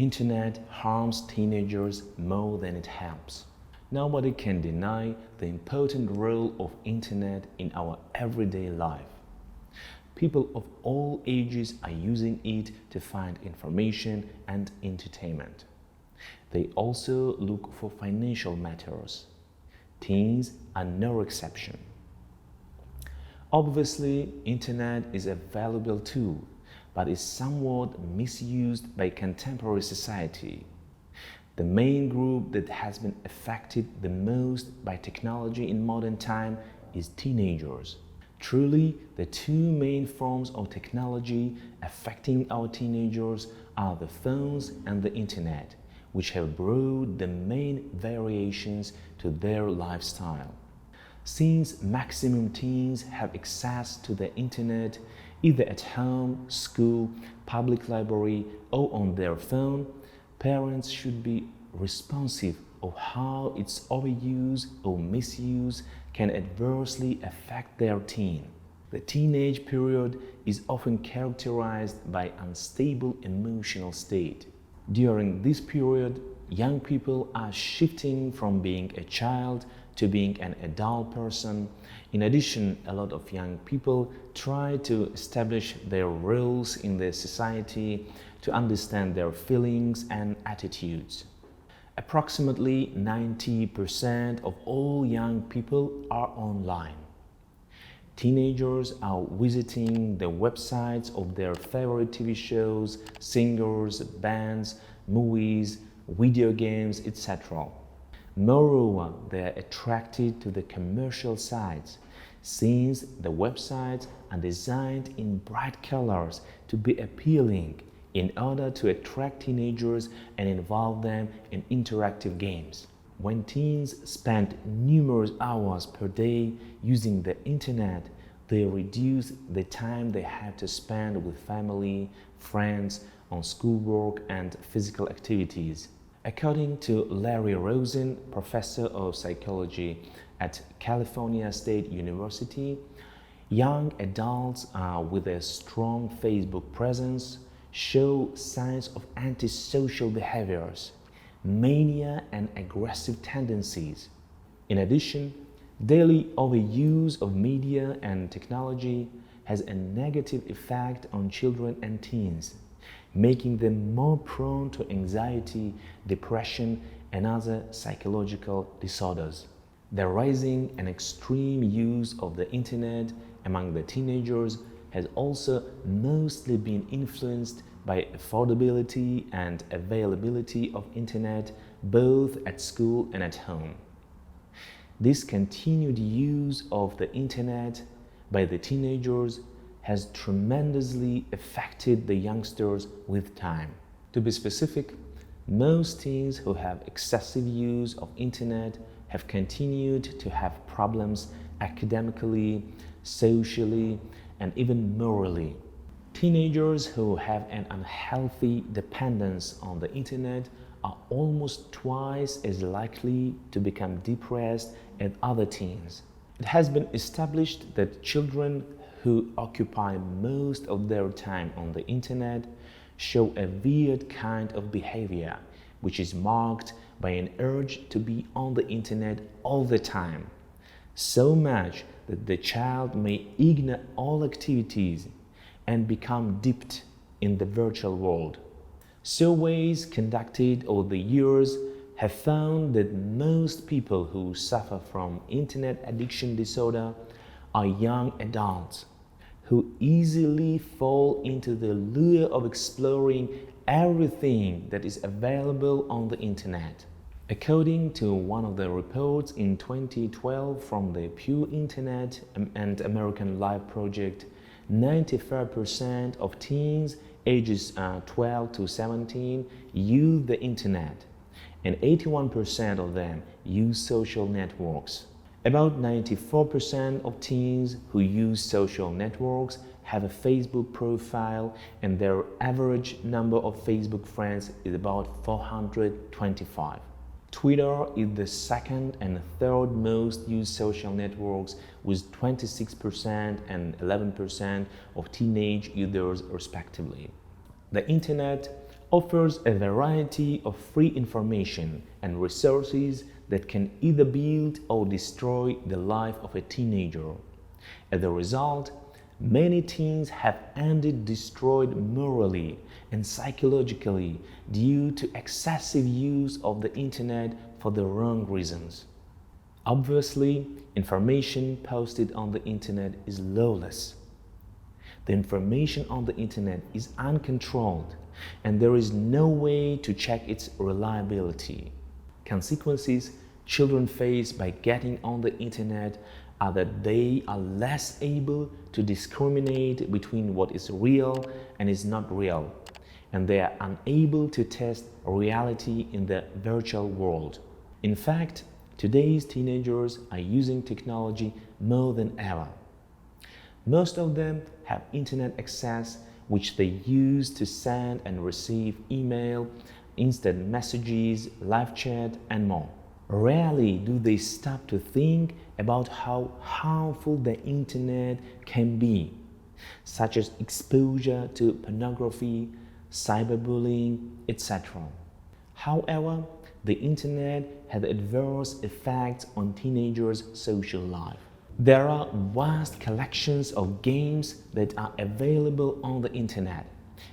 Internet harms teenagers more than it helps. Nobody can deny the important role of Internet in our everyday life. People of all ages are using it to find information and entertainment. They also look for financial matters. Teens are no exception. Obviously, Internet is a valuable tool, but is somewhat misused by contemporary society. The main group that has been affected the most by technology in modern time is teenagers. Truly, the two main forms of technology affecting our teenagers are the phones and the Internet, which have brought the main variations to their lifestyle. Since maximum teens have access to the Internet either at home, school, public library or on their phone, parents should be responsive of how its overuse or misuse can adversely affect their teen. The teenage period is often characterized by unstable emotional state. During this period, young people are shifting from being a child to being an adult person. In addition, a lot of young people try to establish their roles in the society, to understand their feelings and attitudes. Approximately 90% of all young people are online. Teenagers are visiting the websites of their favorite TV shows, singers, bands, movies, video games, etc. Moreover, they are attracted to the commercial sites, since the websites are designed in bright colors to be appealing in order to attract teenagers and involve them in interactive games. When teens spend numerous hours per day using the Internet, they reduce the time they have to spend with family, friends, on schoolwork and physical activities. According to Larry Rosen, professor of psychology at California State University, young adults with a strong Facebook presence show signs of antisocial behaviors, mania and aggressive tendencies. In addition, daily overuse of media and technology has a negative effect on children and teens, making them more prone to anxiety, depression, and other psychological disorders. The rising and extreme use of the Internet among the teenagers has also mostly been influenced by affordability and availability of Internet both at school and at home. This continued use of the Internet by the teenagers has tremendously affected the youngsters with time. To be specific, most teens who have excessive use of Internet have continued to have problems academically, socially, and even morally. Teenagers who have an unhealthy dependence on the Internet are almost twice as likely to become depressed as other teens. It has been established that children who occupy most of their time on the Internet show a weird kind of behavior, which is marked by an urge to be on the Internet all the time, so much that the child may ignore all activities and become dipped in the virtual world. Surveys conducted over the years have found that most people who suffer from Internet addiction disorder are young adults who easily fall into the lure of exploring everything that is available on the Internet. According to one of the reports in 2012 from the Pew Internet and American Life Project, 95% of teens ages 12 to 17 use the Internet, and 81% of them use social networks. About 94% of teens who use social networks have a Facebook profile, and their average number of Facebook friends is about 425. Twitter is the second and third most used social networks, with 26% and 11% of teenage users respectively. The Internet offers a variety of free information and resources that can either build or destroy the life of a teenager. As a result, many teens have ended destroyed morally and psychologically due to excessive use of the internet for the wrong reasons. Obviously, information posted on the internet is lawless. The information on the internet is uncontrolled, and there is no way to check its reliability. Consequences children face by getting on the internet are that they are less able to discriminate between what is real and is not real, and they are unable to test reality in the virtual world. In fact, today's teenagers are using technology more than ever. Most of them have internet access, which they use to send and receive email, instant messages, live chat, and more. Rarely do they stop to think about how harmful the internet can be, such as exposure to pornography, cyberbullying, etc. However, the internet has adverse effects on teenagers' social life. There are vast collections of games that are available on the internet,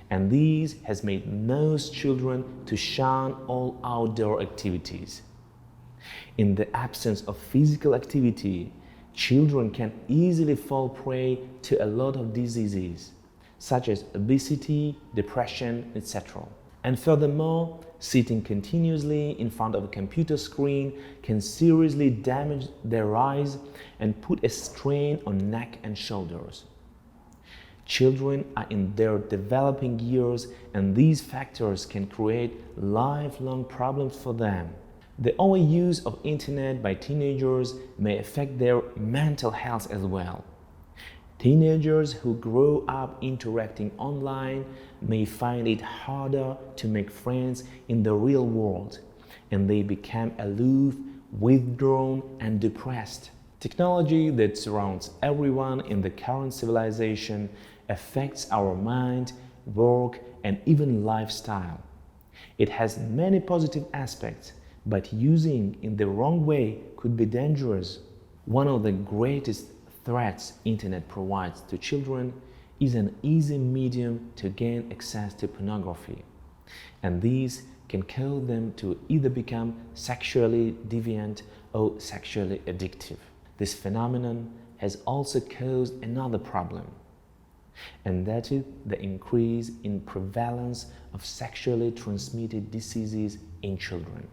and these has made most children to shun all outdoor activities. In the absence of physical activity, children can easily fall prey to a lot of diseases, such as obesity, depression, etc. And furthermore, sitting continuously in front of a computer screen can seriously damage their eyes and put a strain on neck and shoulders. Children are in their developing years, and these factors can create lifelong problems for them. The overuse of internet by teenagers may affect their mental health as well. Teenagers who grow up interacting online may find it harder to make friends in the real world, and they become aloof, withdrawn, and depressed. Technology that surrounds everyone in the current civilization affects our mind, work, and even lifestyle. It has many positive aspects, but using in the wrong way could be dangerous. One of the greatest threats internet provides to children is an easy medium to gain access to pornography, and these can cause them to either become sexually deviant or sexually addictive. This phenomenon has also caused another problem, and that is the increase in prevalence of sexually transmitted diseases in children.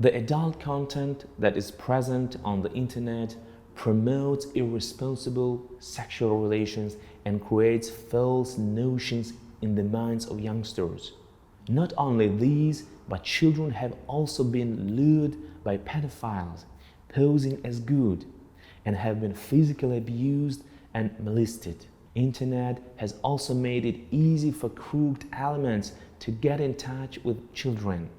The adult content that is present on the internet promotes irresponsible sexual relations and creates false notions in the minds of youngsters. Not only these, but children have also been lured by pedophiles posing as good and have been physically abused and molested. Internet has also made it easy for crooked elements to get in touch with children,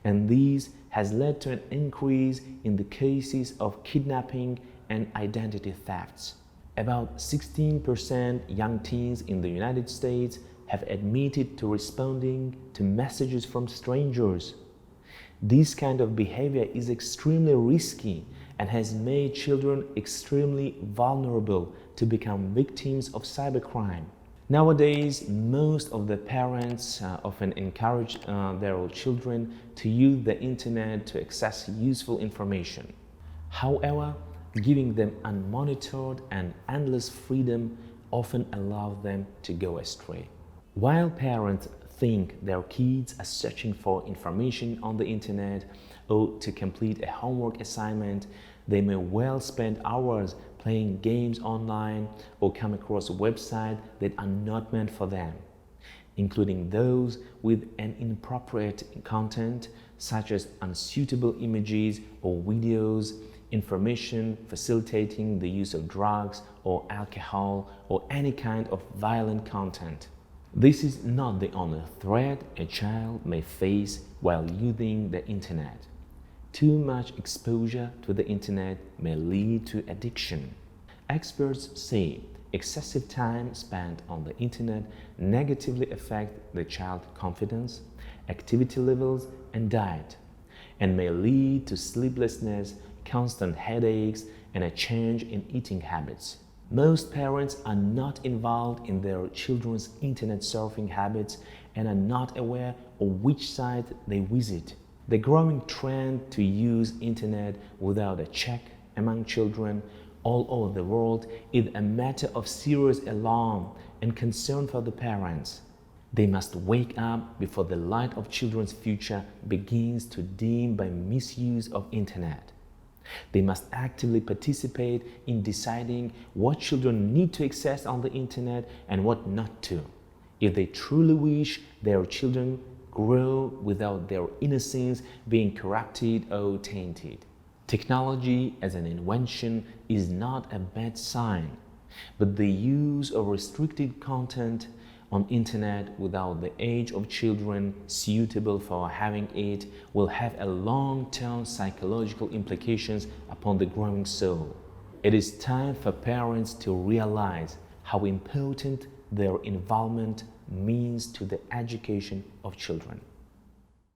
and this has led to an increase in the cases of kidnapping and identity thefts. About 16% young teens in the United States have admitted to responding to messages from strangers. This kind of behavior is extremely risky and has made children extremely vulnerable to become victims of cybercrime. Nowadays, most of the parents often encourage their children to use the internet to access useful information. However, giving them unmonitored and endless freedom often allows them to go astray. While parents think their kids are searching for information on the internet or to complete a homework assignment, they may well spend hours playing games online or come across websites that are not meant for them, including those with an inappropriate content such as unsuitable images or videos, information facilitating the use of drugs or alcohol or any kind of violent content. This is not the only threat a child may face while using the internet. Too much exposure to the internet may lead to addiction. Experts say excessive time spent on the internet negatively affects the child's confidence, activity levels, and diet, and may lead to sleeplessness, constant headaches, and a change in eating habits. Most parents are not involved in their children's internet surfing habits and are not aware of which site they visit. The growing trend to use internet without a check among children all over the world is a matter of serious alarm and concern for the parents. They must wake up before the light of children's future begins to dim by misuse of internet. They must actively participate in deciding what children need to access on the internet and what not to, if they truly wish their children grow without their innocence being corrupted or tainted. Technology as an invention is not a bad sign, but the use of restricted content on internet without the age of children suitable for having it will have a long-term psychological implications upon the growing soul. It is time for parents to realize how important their involvement means to the education of children.